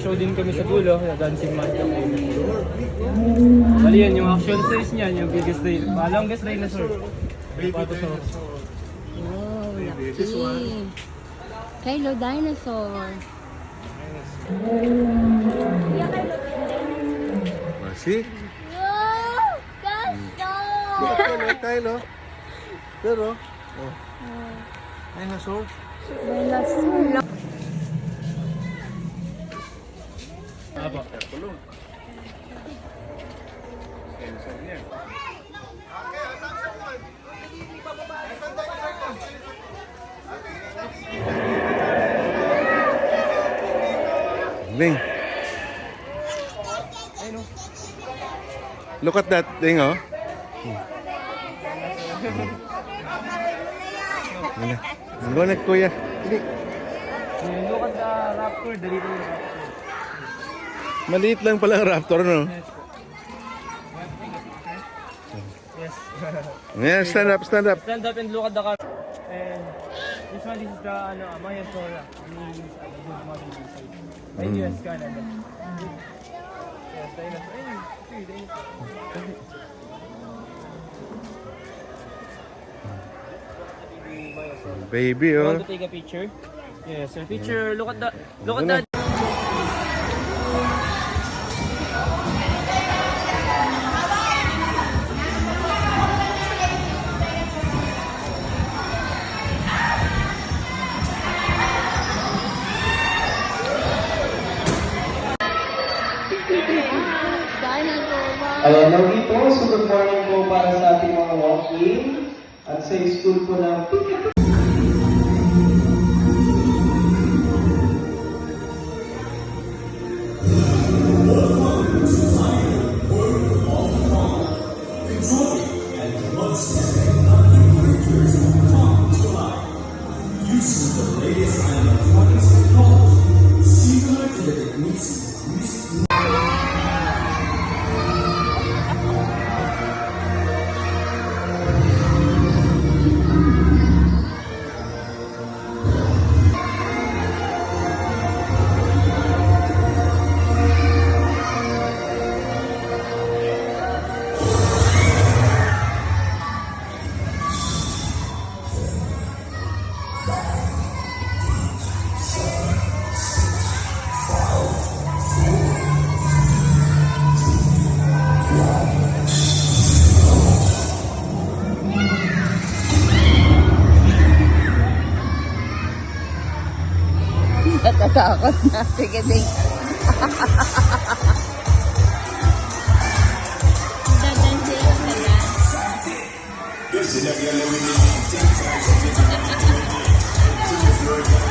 Magsa-show din kami sa dulo, sa Dancing Master. Bali yan, yung action size niyan, yung biggest longest dinosaur. Bapatosaurus. Oh, laki. Kylo dinosaur. Masih? Kylo. Pero, oh. Dinosaur. Dinosaur. Apa? Ling. Look at that thing, oh. Go na, kuya. Look at the raptor, dali ko yung raptor. Maliit lang pala ang raptor, no? Yes. Yeah, stand up, stand up. Stand up and look at the car. And this one is the Mayatora. Means good model inside. Ay, US, Canada. Yes, dinosaur. Ay, dinosaur. Baby, You oh. want to take a picture? Yes, sir. Picture. Look at that. Ayan, lagi po. So, good morning po para sa ating mga walk-in at sa school po ng Natatakot na. Sige, ding. Dadansin na.